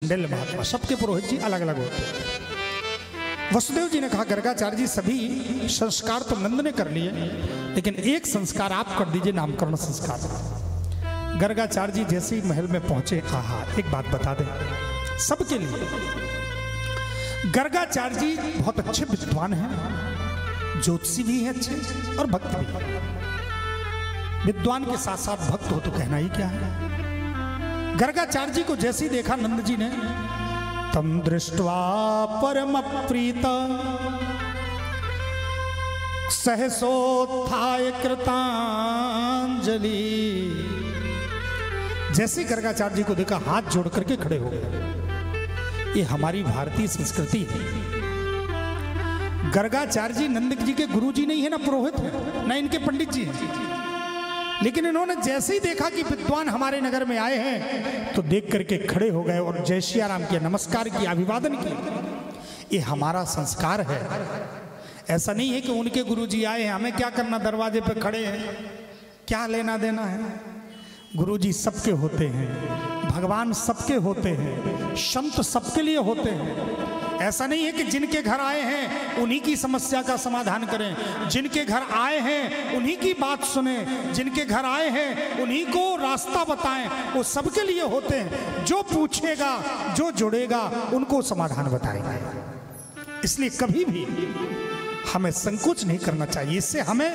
शांडिल्य महात्मा, सबके पुरोहित जी अलग अलग होते हैं। वसुदेव जी ने कहा गर्गाचार्य जी सभी संस्कार तो नंद ने कर लिए, लेकिन एक संस्कार आप कर दीजिए, नामकरण संस्कार। गर्गाचार्य जी जैसे ही महल में पहुंचे, आहा एक बात बता दें सबके लिए, गर्गाचार्य जी बहुत अच्छे विद्वान हैं, ज्योतिषी भी हैं अच्छे और भक्त भी। विद्वान के साथ साथ भक्त हो तो कहना ही क्या है। गर्गाचार्य जी को जैसे ही देखा नंद जी ने, तम दृष्ट्वा परम प्रीत सहसोत्थाय कृतांजलि। जैसे गर्गाचार्य जी को देखा हाथ जोड़ करके खड़े हो गए। ये हमारी भारतीय संस्कृति है। गर्गाचार्य जी नंद जी के गुरु जी नहीं है, ना पुरोहित है, ना इनके पंडित जी हैं, लेकिन इन्होंने जैसे ही देखा कि विद्वान हमारे नगर में आए हैं तो देख करके खड़े हो गए और जय सिया राम किया, नमस्कार किया, अभिवादन किया। ये हमारा संस्कार है। ऐसा नहीं है कि उनके गुरुजी आए हैं, हमें क्या करना, दरवाजे पे खड़े हैं, क्या लेना देना है। गुरुजी सबके होते हैं, भगवान सबके होते हैं, संत सबके लिए होते हैं। ऐसा नहीं है कि जिनके घर आए हैं उन्हीं की समस्या का समाधान करें, जिनके घर आए हैं उन्हीं की बात सुने, जिनके घर आए हैं उन्हीं को रास्ता बताएं। वो सबके लिए होते हैं। जो पूछेगा, जो जुड़ेगा, उनको समाधान बताएंगे। इसलिए कभी भी हमें संकोच नहीं करना चाहिए। इससे हमें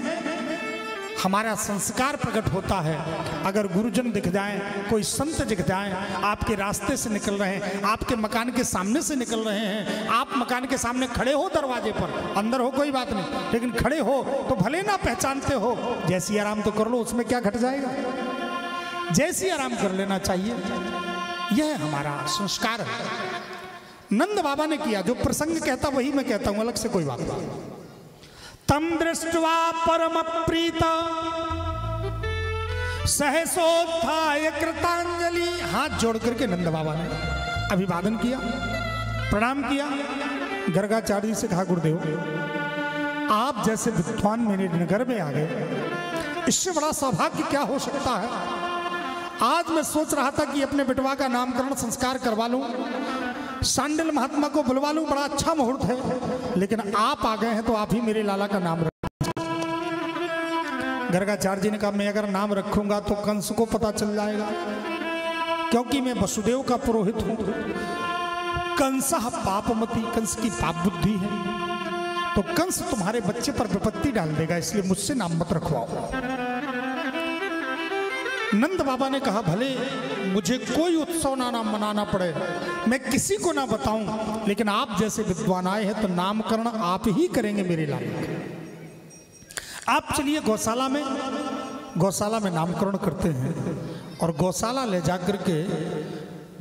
हमारा संस्कार प्रकट होता है। अगर गुरुजन दिख जाएं, कोई संत दिख जाएं, आपके रास्ते से निकल रहे हैं, आपके मकान के सामने से निकल रहे हैं, आप मकान के सामने खड़े हो दरवाजे पर, अंदर हो कोई बात नहीं, लेकिन खड़े हो तो भले ना पहचानते हो, जय सिया राम तो कर लो, उसमें क्या घट जाएगा। जय सिया राम कर लेना चाहिए। यह हमारा संस्कार है। नंद बाबा ने किया, जो प्रसंग कहता वही मैं कहता हूं, अलग से कोई बात नहीं। तम दृष्ट्वा परम प्रीत सहसोत्थाय कृतांजलि। हाथ जोड़ करके नंद बाबा ने अभिवादन किया, प्रणाम किया। गर्गाचार्य जी से कहा गुरुदेव आप जैसे विद्वान मेरे नगर में आ गए, इससे बड़ा सौभाग्य क्या हो सकता है। आज मैं सोच रहा था कि अपने बेटवा का नामकरण संस्कार करवा लूं, शांडिल्य महात्मा को बुलवा लूं, बड़ा अच्छा मुहूर्त है, लेकिन आप आ गए हैं तो आप ही मेरे लाला का नाम रख। गर्गाचार्य जी ने कहा मैं अगर नाम रखूंगा तो कंस को पता चल जाएगा, क्योंकि मैं वसुदेव का पुरोहित हूं। कंस पापमती, कंस की पाप बुद्धि है, तो कंस तुम्हारे बच्चे पर विपत्ति डाल देगा, इसलिए मुझसे नाम मत रखवाओ। नंद बाबा ने कहा भले मुझे कोई उत्सव ना मनाना पड़े, मैं किसी को ना बताऊं, लेकिन आप जैसे विद्वान आए हैं तो नामकरण आप ही करेंगे मेरे लायक। आप चलिए गौशाला में नामकरण करते हैं। और गौशाला ले जाकर के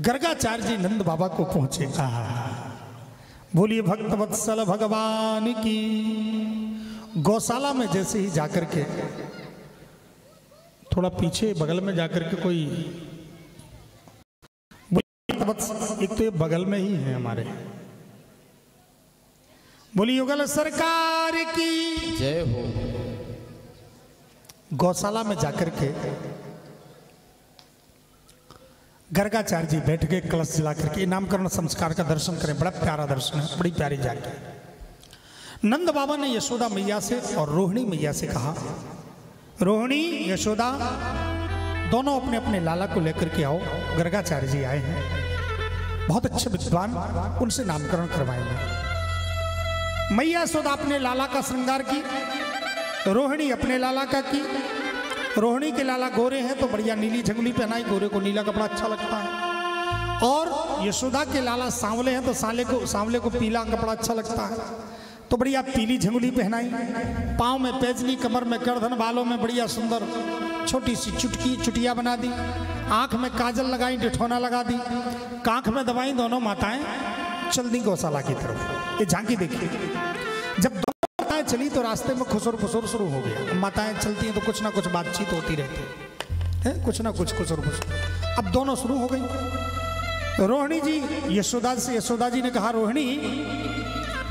गर्गाचार्य जी नंद बाबा को पहुंचे। बोलिए भक्त वत्सल भगवान की। गौशाला में जैसे ही जाकर के, थोड़ा पीछे बगल में जाकर के कोई, एक तो ये बगल में ही है हमारे। बोलिए युगल सरकार की जय हो। गौशाला में जाकर के गर्गाचार्य जी बैठ के कलश जला करके नामकरण संस्कार का दर्शन करें। बड़ा प्यारा दर्शन है, बड़ी प्यारी जाके। नंद बाबा ने यशोदा मैया से और रोहिणी मैया से कहा रोहिणी यशोदा दोनों अपने अपने लाला को लेकर के आओ, गर्गाचार्य जी आए हैं, बहुत अच्छे विद्वान, उनसे नामकरण करवाएंगे। मैया यशोदा अपने लाला का श्रृंगार की, रोहिणी अपने लाला का की। रोहिणी के लाला गोरे हैं तो बढ़िया नीली झंगली पहनाई, गोरे को नीला कपड़ा अच्छा लगता है। और यशोदा के लाला सांवले हैं तो सांवले को पीला कपड़ा अच्छा लगता है, तो बढ़िया पीली झंगुली पहनाई। पाँव में पैजनी, कमर में करधन, बालों में बढ़िया सुंदर छोटी सी चुटिया बना दी, आंख में काजल लगाई, डिठौना लगा दी, कांख में दबाई। दोनों माताएं चल दी गौशाला की तरफ। ये झांकी देखिए, जब दोनों माताएं चली तो रास्ते में खुसुर खुसुर शुरू हो गया। माताएं चलती हैं तो कुछ ना कुछ बातचीत होती रहती है, कुछ ना कुछ खुसुर खुसुर। अब दोनों शुरू हो गई। रोहिणी जी यशोदा जी ने कहा रोहिणी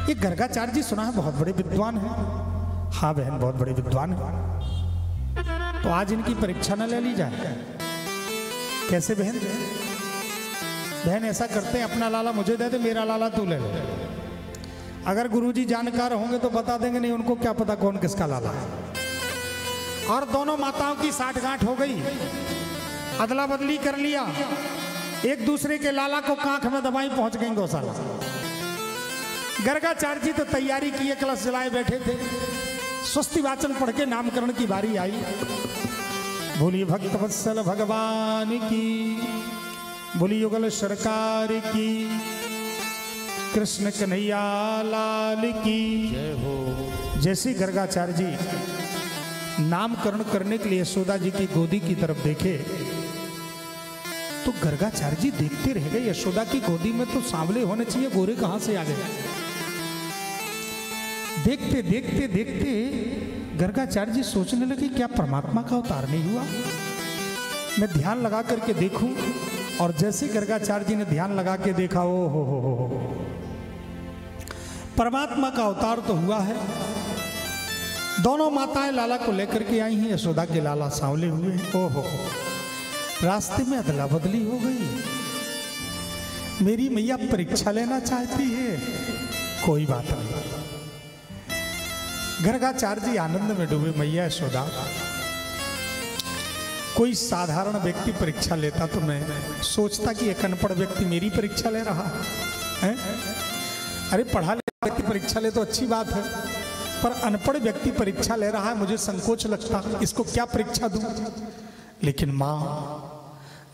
ये गर्गाचार्य जी सुना है बहुत बड़े विद्वान हैं। हाँ बहन बहुत बड़े विद्वान हैं, तो आज इनकी परीक्षा न ले ली जाए। कैसे बहन? बहन ऐसा करते हैं, अपना लाला मुझे दे दे, मेरा लाला तू ले ले। अगर गुरुजी जानकार होंगे तो बता देंगे, नहीं उनको क्या पता कौन किसका लाला है। और दोनों माताओं की साठगांठ हो गई, अदला बदली कर लिया, एक दूसरे के लाला को कांख में दबाई, पहुंच गई गौशाला। गर्गाचार्य जी तो तैयारी किए, कलश जलाए बैठे थे। स्वस्ति वाचन पढ़ के नामकरण की बारी आई। बोलिए भक्त वत्सल भगवान की, बोलिए युगल सरकार की, कृष्ण कन्हैया लाल की जय हो। जैसे गर्गाचार्य जी नामकरण करने के लिए यशोदा जी की गोदी की तरफ देखे तो गर्गाचार्य जी देखते रह गए। यशोदा की गोदी में तो सांवले होने चाहिए, गोरे कहां से आ गए। देखते देखते देखते गर्गाचार्य जी सोचने लगे, क्या परमात्मा का अवतार नहीं हुआ? मैं ध्यान लगा करके देखूं। और जैसे गर्गाचार्य जी ने ध्यान लगा के देखा, ओ हो, परमात्मा का अवतार तो हुआ है। दोनों माताएं लाला को लेकर के आई हैं, यशोदा के लाला सांवले हुए हैं। ओ हो, रास्ते में अदला बदली हो गई। मेरी मैया परीक्षा लेना चाहती है, कोई बात नहीं। गर्गाचार्य जी आनंद में डूबे। मैया यशोदा, कोई साधारण व्यक्ति परीक्षा लेता तो मैं सोचता कि एक अनपढ़ व्यक्ति मेरी परीक्षा ले रहा है। अरे पढ़ा लिखा व्यक्ति परीक्षा ले तो अच्छी बात है, पर अनपढ़ व्यक्ति परीक्षा ले रहा है, मुझे संकोच लगता, इसको क्या परीक्षा दूं। लेकिन माँ,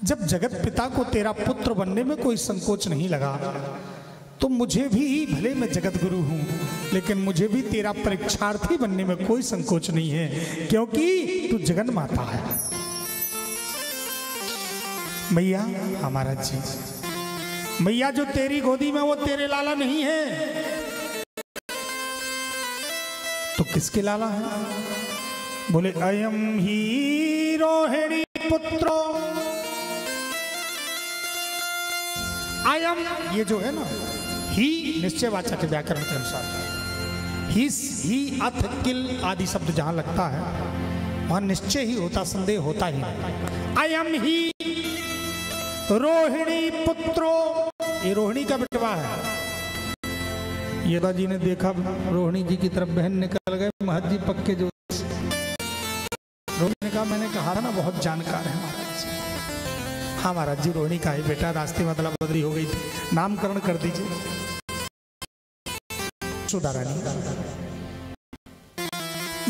जब जगत पिता को तेरा पुत्र बनने में कोई संकोच नहीं लगा, तो मुझे भी, भले मैं जगत गुरु हूं, लेकिन मुझे भी तेरा परीक्षार्थी बनने में कोई संकोच नहीं है, क्योंकि तू जगन माता है। मैया हमारा जी, मैया जो तेरी गोदी में वो तेरे लाला नहीं है तो किसके लाला है? बोले अयम ही रोहिणी पुत्रो। अयम, ये जो है ना, ही निश्चयवाचक व्याकरण के अनुसार, ही अथ किल आदि शब्द जहां लगता है वहां निश्चय ही होता, संदेह होता ही नहीं। अयम ही रोहिणी पुत्रो, ये रोहिणी का बेटवा है। यदा जी ने देखा रोहिणी जी की तरफ बहन निकल गए, महत जी पक्के जो। रोहिणी ने कहा, मैंने कहा ना बहुत जानकार है महाराज जी। हाँ महाराज जी, रोहिणी का ही बेटा, रास्ते में अदला बदली हो गई थी, नामकरण कर दीजिए। सुधारानी,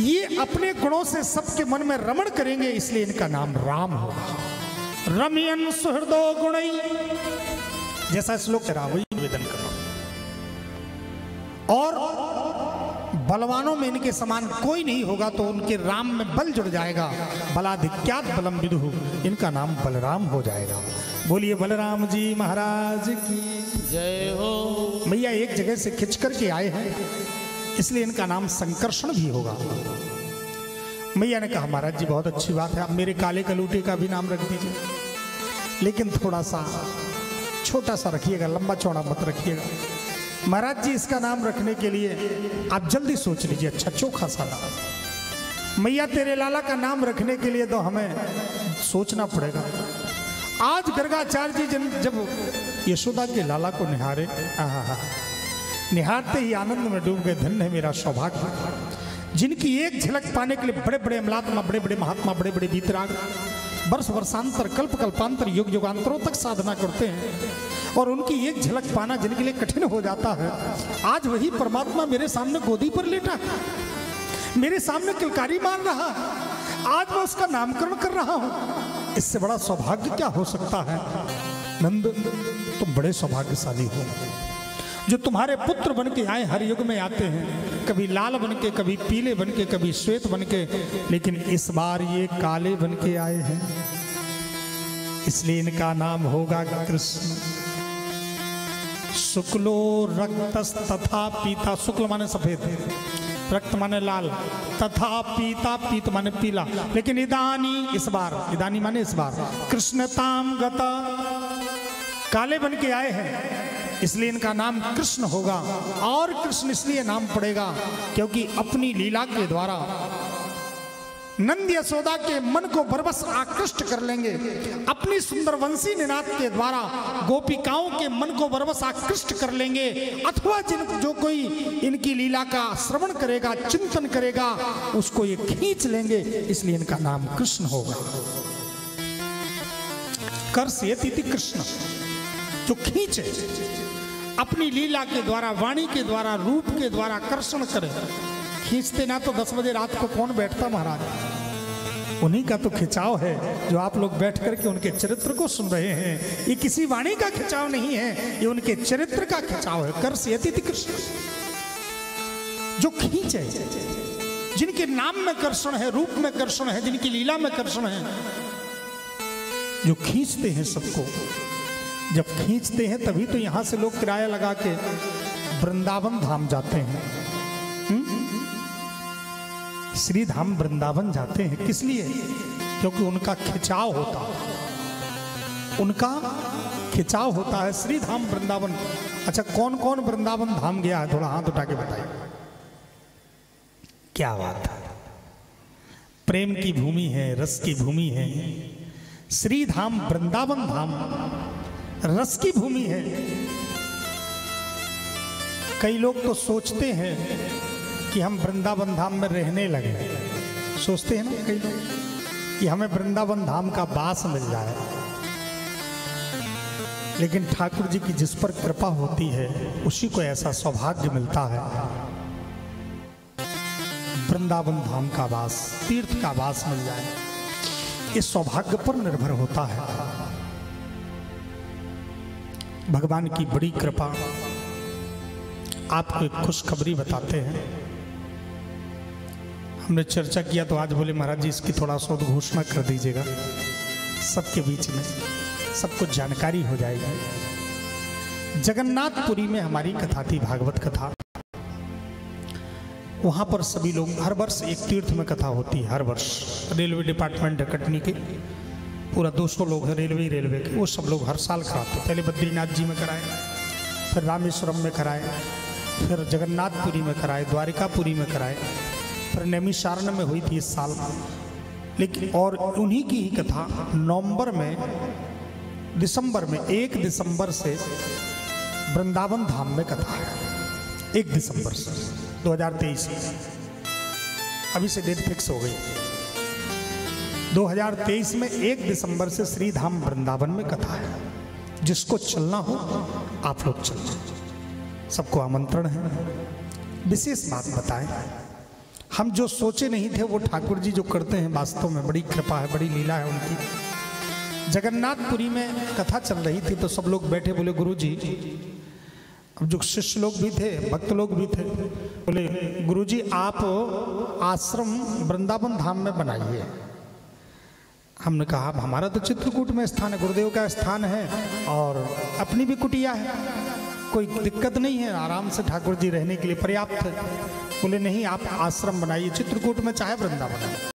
ये अपने गुणों से सबके मन में रमण करेंगे, इसलिए इनका नाम राम होगा। रमयन सुहृदो गुणई, जैसा श्लोक चला वही निवेदन करो। और बलवानों में इनके समान कोई नहीं होगा, तो उनके राम में बल जुड़ जाएगा। बलाधिक्यात बलम विदुहु, इनका नाम बलराम हो जाएगा। बोलिए बलराम जी महाराज की जय हो। भैया एक जगह से खिंच करके आए हैं, इसलिए इनका नाम संकर्षण भी होगा। मैया ने कहा, महाराज जी बहुत अच्छी बात है, आप मेरे काले कलूटे का भी नाम रख दीजिए, लेकिन थोड़ा सा छोटा सा रखिएगा, लंबा चौड़ा मत रखिएगा। महाराज जी इसका नाम रखने के लिए आप जल्दी सोच लीजिए, अच्छा चोखा सा नाम। मैया तेरे लाला का नाम रखने के लिए तो हमें सोचना पड़ेगा। आज गर्गाचार्य जी जब यशोदा के लाला को निहारे, निहारते ही आनंद में डूब गए। धन्य है मेरा सौभाग्य, जिनकी एक झलक पाने के लिए बड़े बड़े अमलात्मा, बड़े बड़े महात्मा, बड़े बड़े वीतराग वर्ष वर्षांतर, कल्प कल्पांतर, युग युगांतरों तक साधना करते हैं, और उनकी एक झलक पाना जिनके लिए कठिन हो जाता है, आज वही परमात्मा मेरे सामने गोदी पर लेटा है, मेरे सामने किलकारी मार रहा है, आज मैं उसका नामकरण कर रहा हूं। इससे बड़ा सौभाग्य क्या हो सकता है? नंद, तुम बड़े सौभाग्यशाली हो, जो तुम्हारे पुत्र बन के आए, हर युग में आते हैं, कभी लाल बन के, कभी पीले बन के, कभी श्वेत बन के, लेकिन इस बार ये काले बन के आए हैं, इसलिए इनका नाम होगा कृष्ण। शुक्लो रक्तस तथा पीता, शुक्ल माने सफेद, रक्त माने लाल, तथा पीता, पीत माने पीला, लेकिन इदानी, इस बार, इदानी माने इस बार, कृष्णताम गता, काले बन के आए हैं, इसलिए इनका नाम कृष्ण होगा। और कृष्ण इसलिए नाम पड़ेगा क्योंकि अपनी लीला के द्वारा नंद यशोदा के मन को बरबस आकृष्ट कर लेंगे, अपनी सुंदर वंशी निनाद के द्वारा गोपिकाओं के मन को बरबस आकृष्ट कर लेंगे, अथवा जो कोई इनकी लीला का श्रवण करेगा, चिंतन करेगा, उसको ये खींच लेंगे, इसलिए इनका नाम कृष्ण होगा। कर्षयति कृष्ण, जो खींचे, अपनी लीला के द्वारा, वाणी के द्वारा, रूप के द्वारा कर्षण करे। खींचते ना तो 10 बजे रात को कौन बैठता महाराज, उन्हीं का तो खिंचाव है जो आप लोग बैठ करके उनके चरित्र को सुन रहे हैं। ये किसी वाणी का खिंचाव नहीं है, ये उनके चरित्र का खिंचाव है। कर्षयति कृष्ण, जो खींचे, जिनके नाम में कर्षण है, रूप में कर्षण है, जिनकी लीला में कर्षण है, जो खींचते हैं सबको। जब खींचते हैं तभी तो यहां से लोग किराया लगा के वृंदावन धाम जाते हैं। श्री धाम वृंदावन जाते हैं, किस लिए? क्योंकि उनका खिंचाव होता है, उनका खिंचाव होता है श्री धाम वृंदावन। अच्छा, कौन कौन वृंदावन धाम गया है? थोड़ा हाथ उठा के बताइए। क्या बात है, प्रेम की भूमि है, रस की भूमि है। श्री धाम वृंदावन धाम रस की भूमि है। कई लोग तो सोचते हैं कि हम वृंदावन धाम में रहने लगे, सोचते हैं ना कई लोग कि हमें वृंदावन धाम का वास मिल जाए, लेकिन ठाकुर जी की जिस पर कृपा होती है उसी को ऐसा सौभाग्य मिलता है। वृंदावन धाम का वास, तीर्थ का वास मिल जाए, इस सौभाग्य पर निर्भर होता है। भगवान की बड़ी कृपा। आपको एक खुशखबरी बताते हैं। हमने चर्चा किया तो आज बोले महाराज जी इसकी थोड़ा सा घोषणा कर दीजिएगा, सबके बीच में सबको जानकारी हो जाएगी। जगन्नाथपुरी में हमारी कथा थी, भागवत कथा। वहाँ पर सभी लोग, हर वर्ष एक तीर्थ में कथा होती है, हर वर्ष। रेलवे डिपार्टमेंट है कटनी के, पूरा 200 लोग हैं रेलवे के, वो सब लोग हर साल कराते। पहले बद्रीनाथ जी में कराए, फिर रामेश्वरम में कराए, फिर जगन्नाथपुरी में कराए, द्वारिकापुरी में कराए, फिर नैमिषारण्य में हुई थी इस साल। लेकिन और उन्हीं की ही कथा नवंबर में, दिसंबर में, 1 दिसंबर से वृंदावन धाम में कथा है। 1 दिसंबर से 2023, अभी से डेट फिक्स हो गई। 2023 में 1 दिसंबर से श्री धाम वृंदावन में कथा है। जिसको चलना हो आप लोग चलो, सबको आमंत्रण है। विशेष बात बताएं, हम जो सोचे नहीं थे वो ठाकुर जी जो करते हैं, वास्तव में बड़ी कृपा है, बड़ी लीला है उनकी। जगन्नाथपुरी में कथा चल रही थी तो सब लोग बैठे, बोले गुरु जी, अब जो शिष्य लोग भी थे, भक्त लोग भी थे, बोले गुरु जी आप आश्रम वृंदावन धाम में बनाइए। हमने कहा हमारा तो चित्रकूट में स्थान है, गुरुदेव का स्थान है और अपनी भी कुटिया है, कोई दिक्कत नहीं है, आराम से ठाकुर जी रहने के लिए पर्याप्त है। बोले नहीं, आप आश्रम बनाइए चित्रकूट में, चाहे वृंदावन में।